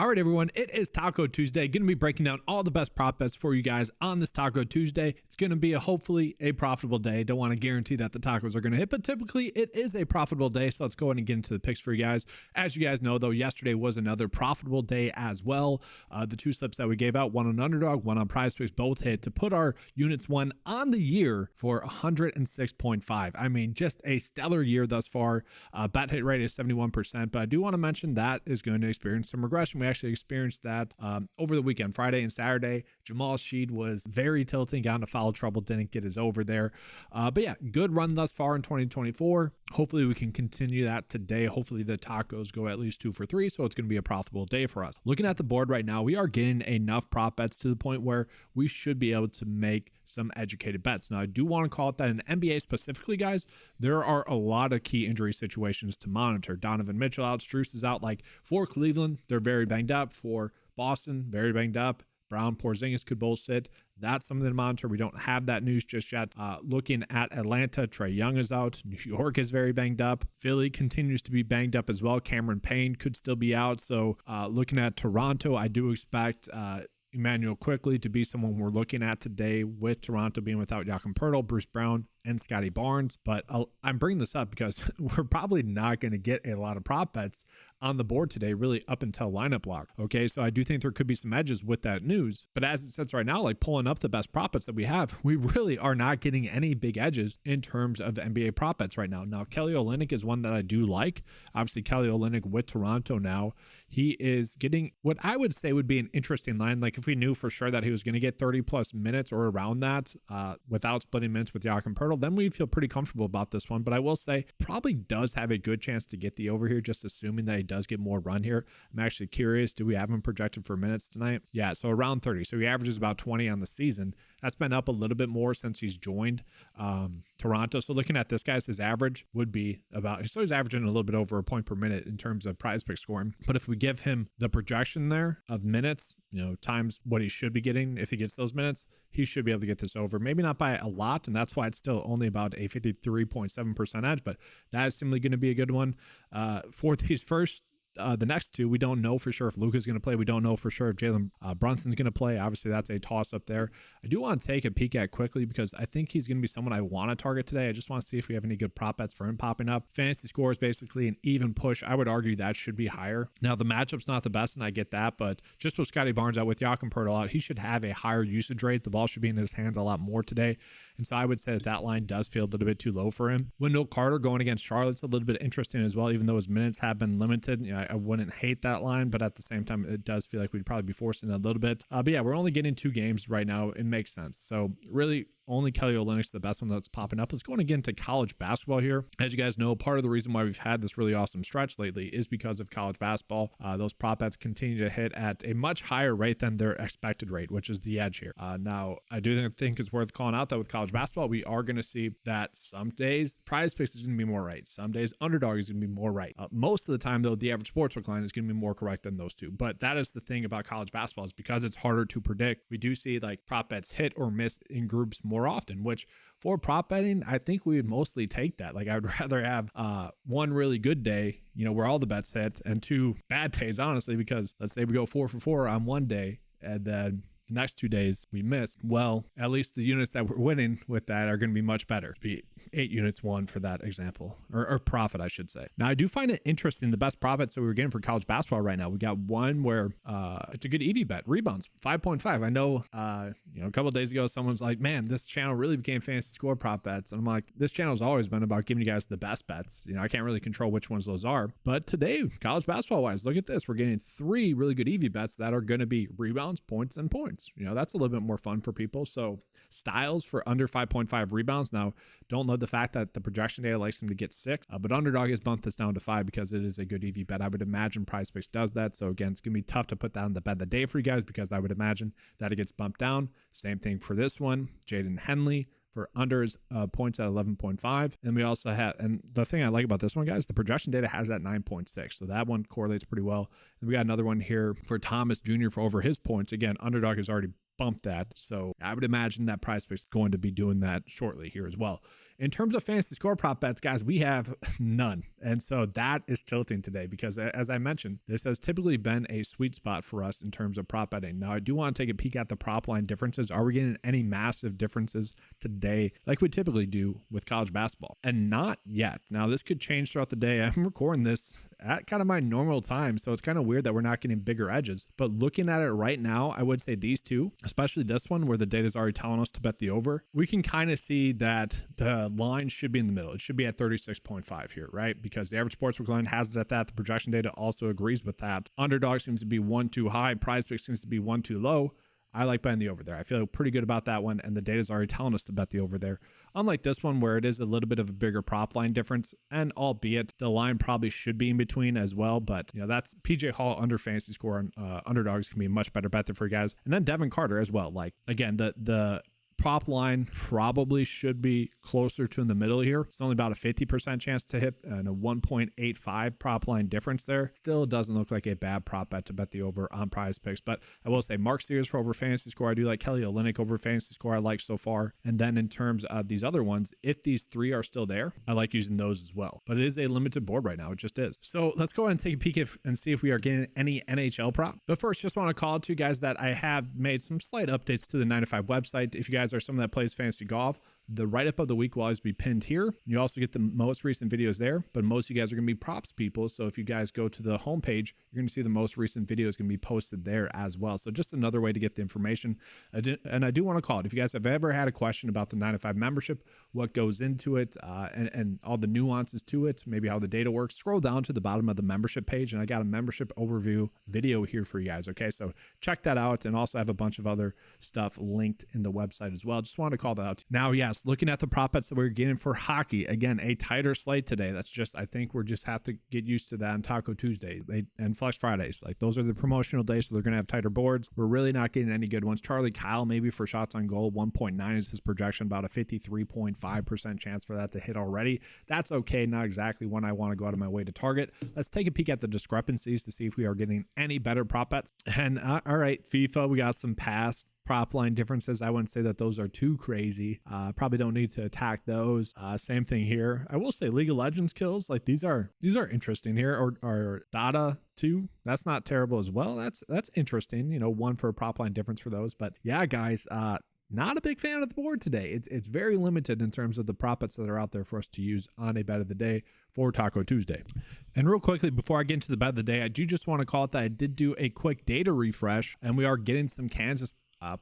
All right, everyone, it is Taco Tuesday. Going to be breaking down all the best prop bets for you guys on this Taco Tuesday. It's going to be hopefully a profitable day. Don't want to guarantee that the tacos are going to hit, but typically it is a profitable day. So let's go ahead and get into the picks for you guys. As you guys know, though, yesterday was another profitable day as well. The two slips that we gave out, one on Underdog, one on PrizePicks, both hit to put our units one on the year for 106.5. I mean, just a stellar year thus far. Bet hit rate is 71%, but I do want to mention that is going to experience some regression. We actually experienced that over the weekend, Friday and Saturday. Jamal Sheed was very tilting, got into foul trouble, didn't get his over there. But yeah, good run thus far in 2024. Hopefully we can continue that today. Hopefully the tacos go at least 2 for 3, so it's going to be a profitable day for us. Looking at the board right now, we are getting enough prop bets to the point where we should be able to make some educated bets. Now, I do want to call it that in NBA specifically, guys, there are a lot of key injury situations to monitor. Donovan Mitchell out, Strus is out. Like for Cleveland, they're very banged up. For Boston, very banged up. Brown, Porzingis could both sit. That's something to monitor. We don't have that news just yet. Looking at Atlanta, Trae Young is out. New York is very banged up. Philly continues to be banged up as well. Cameron Payne could still be out. So looking at Toronto, I do expect Emmanuel Quickly to be someone we're looking at today, with Toronto being without Joachim Poeltl, Bruce Brown, and Scotty Barnes. But I'm bringing this up because we're probably not going to get a lot of prop bets on the board today, really up until lineup lock. Okay, so I do think there could be some edges with that news. But as it sits right now, like pulling up the best prop bets that we have, we really are not getting any big edges in terms of NBA prop bets right now. Now, Kelly Olynyk is one that I do like. Obviously, Kelly Olynyk with Toronto now, he is getting what I would say would be an interesting line. Like if we knew for sure that he was going to get 30 plus minutes or around that without splitting minutes with Joachim Poeltl, then we'd feel pretty comfortable about this one. But I will say probably does have a good chance to get the over here, just assuming that he does get more run here. I'm actually curious, do we have him projected for minutes tonight? Yeah, so around 30. So he averages about 20 on the season. That's been up a little bit more since he's joined Toronto. So looking at this, guys, his average would be about, so he's averaging a little bit over a point per minute in terms of PrizePicks scoring. But if we give him the projection there of minutes, times what he should be getting, if he gets those minutes, he should be able to get this over. Maybe not by a lot, and that's why it's still only about a 53.7% edge, but that is simply going to be a good one. For these first the next two, we don't know for sure if Luka's going to play. We don't know for sure if Jalen Brunson's going to play. Obviously, that's a toss up there. I do want to take a peek at Quickly because I think he's going to be someone I want to target today. I just want to see if we have any good prop bets for him popping up. Fantasy scores basically an even push. I would argue that should be higher. Now, the matchup's not the best, and I get that, but just with Scotty Barnes out, with Joachim Poeltl out, he should have a higher usage rate. The ball should be in his hands a lot more today. And so I would say that line does feel a little bit too low for him. Wendell Carter going against Charlotte's a little bit interesting as well, even though his minutes have been limited. I wouldn't hate that line, but at the same time, it does feel like we'd probably be forcing it a little bit. But yeah, we're only getting 2 games right now. It makes sense. So really, only Kelly Olynyk's the best one that's popping up. Let's go on again to college basketball here. As you guys know, part of the reason why we've had this really awesome stretch lately is because of college basketball. Those prop bets continue to hit at a much higher rate than their expected rate, which is the edge here. Now, I do think it's worth calling out that with college basketball, we are going to see that some days PrizePicks is going to be more right. Some days Underdog is going to be more right. Most of the time, though, the average sportsbook line is going to be more correct than those two. But that is the thing about college basketball, is because it's harder to predict. We do see like prop bets hit or miss in groups more often, which for prop betting, I think we would mostly take that. Like I would rather have one really good day, where all the bets hit, and 2 bad days, honestly, because let's say we go 4 for 4 on one day and then the next 2 days we missed. Well, at least the units that we're winning with that are going to be much better. Be 8 units won for that example, or profit, I should say. Now, I do find it interesting, the best profits that we were getting for college basketball right now. We got one where it's a good EV bet, rebounds, 5.5. I know, a couple of days ago, someone's like, man, this channel really became fantasy score prop bets. And I'm like, this channel's always been about giving you guys the best bets. I can't really control which ones those are. But today, college basketball wise, look at this. We're getting 3 really good EV bets that are going to be rebounds, points, and points. That's a little bit more fun for people. So Styles for under 5.5 rebounds. Now, don't love the fact that the projection data likes him to get 6, but Underdog has bumped this down to 5 because it is a good EV bet. I would imagine PrizePicks does that. So again, it's going to be tough to put that on the bet of the day for you guys, because I would imagine that it gets bumped down. Same thing for this one, Jaden Henley for unders points at 11.5. And we also have, and the thing I like about this one, guys, the projection data has that 9.6. So that one correlates pretty well. And we got another one here for Thomas Jr. for over his points. Again, Underdog has already bumped that, so I would imagine that PrizePicks is going to be doing that shortly here as well. In terms of fantasy score prop bets, guys, we have none, and so that is tilting today because, as I mentioned, this has typically been a sweet spot for us in terms of prop betting. Now, I do want to take a peek at the prop line differences. Are we getting any massive differences today like we typically do with college basketball? And not yet. Now, this could change throughout the day. I'm recording this at kind of my normal time, so it's kind of weird that we're not getting bigger edges. But looking at it right now, I would say these two, especially this one where the data is already telling us to bet the over, we can kind of see that the line should be in the middle. It should be at 36.5 here, right? Because the average sportsbook line has it at that. The projection data also agrees with that. Underdog seems to be one too high. PrizePicks seems to be one too low. I like betting the over there. I feel pretty good about that one, and the data is already telling us to bet the over there. Unlike this one where it is a little bit of a bigger prop line difference, and albeit the line probably should be in between as well, but that's PJ Hall under fantasy score on Underdogs can be a much better bet there for you guys. And then Devin Carter as well. Like, again, the prop line probably should be closer to in the middle here. It's only about a 50% chance to hit and a 1.85 prop line difference there. Still doesn't look like a bad prop bet to bet the over on PrizePicks, but I will say Mark Sears for over fantasy score. I do like Kelly Olynyk over fantasy score. I like so far. And then in terms of these other ones, if these three are still there, I like using those as well. But it is a limited board right now. It just is. So let's go ahead and take a peek and see if we are getting any NHL prop. But first, just want to call out to you guys that I have made some slight updates to the 9to5 website. If you guys are someone that plays fantasy golf, the write-up of the week will always be pinned here. You also get the most recent videos there, but most of you guys are going to be props people. So if you guys go to the homepage, you're going to see the most recent videos going to be posted there as well. So just another way to get the information. And I do want to call it. If you guys have ever had a question about the 9to5 membership, what goes into it, and all the nuances to it, maybe how the data works, scroll down to the bottom of the membership page, and I got a membership overview video here for you guys. Okay, so check that out, and also have a bunch of other stuff linked in the website as well. Just wanted to call that out. Now, yes, looking at the prop bets that we're getting for hockey, again, a tighter slate today. That's just, I think we're just have to get used to that on Taco Tuesday and Flex Fridays. Like, those are the promotional days, so they're going to have tighter boards. We're really not getting any good ones. Charlie Kyle, maybe for shots on goal, 1.9 is his projection, about a 53.5% chance for that to hit already. That's okay, not exactly one I want to go out of my way to target. Let's take a peek at the discrepancies to see if we are getting any better prop bets. And all right, FIFA, we got some past prop line differences. I wouldn't say that those are too crazy. Probably don't need to attack those. Same thing here. I will say League of Legends kills, like these are interesting here. Or Data 2, that's not terrible as well. That's interesting. One for a prop line difference for those. But yeah, guys, not a big fan of the board today. It's very limited in terms of the prop bets that are out there for us to use on a bet of the day for Taco Tuesday. And real quickly, before I get into the bet of the day, I do just want to call it that I did do a quick data refresh, and we are getting some Kansas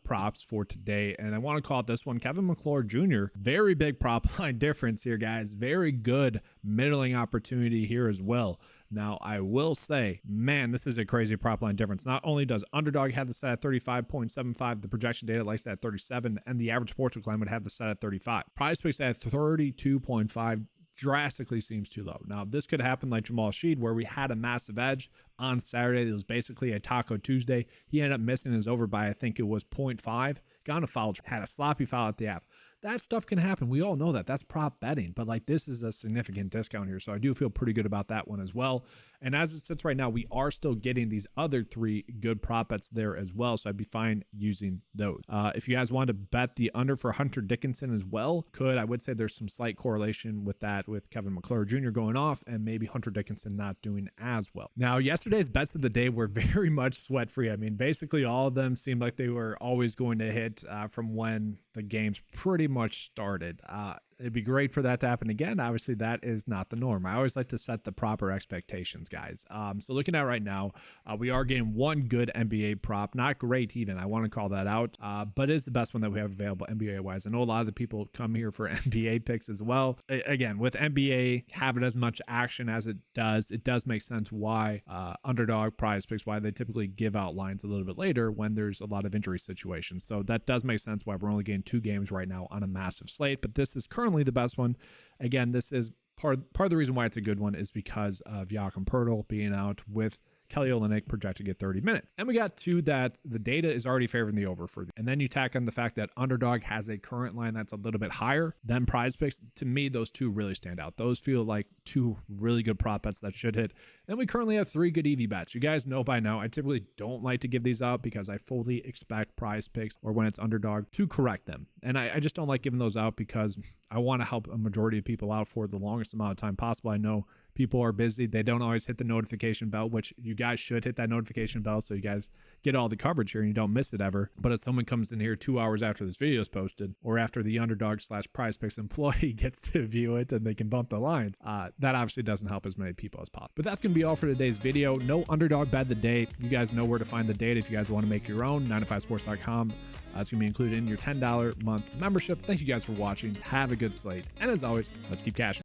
props for today, and I want to call it this one. Kevin McClure Jr., very big prop line difference here, guys. Very good middling opportunity here as well. Now, I will say, man, this is a crazy prop line difference. Not only does Underdog have the set at 35.75, the projection data likes that at 37, and the average sportsbook line would have the set at 35. PrizePicks at 32.5 drastically seems too low. Now, this could happen like Jamal Sheed, where we had a massive edge on Saturday. It was basically a Taco Tuesday. He ended up missing his over by, I think it was 0.5. Got in a foul, had a sloppy foul at the half. That stuff can happen. We all know that. That's prop betting. But like, this is a significant discount here. So I do feel pretty good about that one as well. And as it sits right now, we are still getting these other three good prop bets there as well. So I'd be fine using those. If you guys wanted to bet the under for Hunter Dickinson as well, I would say there's some slight correlation with that, with Kevin McClure Jr. going off and maybe Hunter Dickinson not doing as well. Now, yesterday's bets of the day were very much sweat free. I mean, basically all of them seemed like they were always going to hit from when the games pretty much started. It'd be great for that to happen again. Obviously, that is not the norm. I always like to set the proper expectations, guys. So looking at right now, we are getting one good NBA prop. Not great even. I want to call that out. But it's the best one that we have available NBA-wise. I know a lot of the people come here for NBA picks as well. Again, with NBA having as much action as it does make sense why Underdog, PrizePicks, why they typically give out lines a little bit later when there's a lot of injury situations. So that does make sense why we're only getting 2 games right now on a massive slate. But this is currently the best one. Again, this is part of the reason why it's a good one is because of Jakob Poeltl being out with Kelly Olynyk projected to get 30 minutes. And we got two that the data is already favoring the over for. And then you tack on the fact that Underdog has a current line that's a little bit higher than PrizePicks. To me, those two really stand out. Those feel like two really good prop bets that should hit. And we currently have 3 good EV bets. You guys know by now, I typically don't like to give these out because I fully expect PrizePicks or when it's Underdog to correct them. And I just don't like giving those out because I want to help a majority of people out for the longest amount of time possible. I know people are busy. They don't always hit the notification bell, which you guys should hit that notification bell so you guys get all the coverage here and you don't miss it ever. But if someone comes in here 2 hours after this video is posted or after the Underdog / PrizePicks employee gets to view it and they can bump the lines, that obviously doesn't help as many people as possible. But that's going to be all for today's video. No Underdog bet of the day. You guys know where to find the data if you guys want to make your own. 9to5sports.com. It's going to be included in your $10 month membership. Thank you guys for watching. Have a good slate. And as always, let's keep cashing.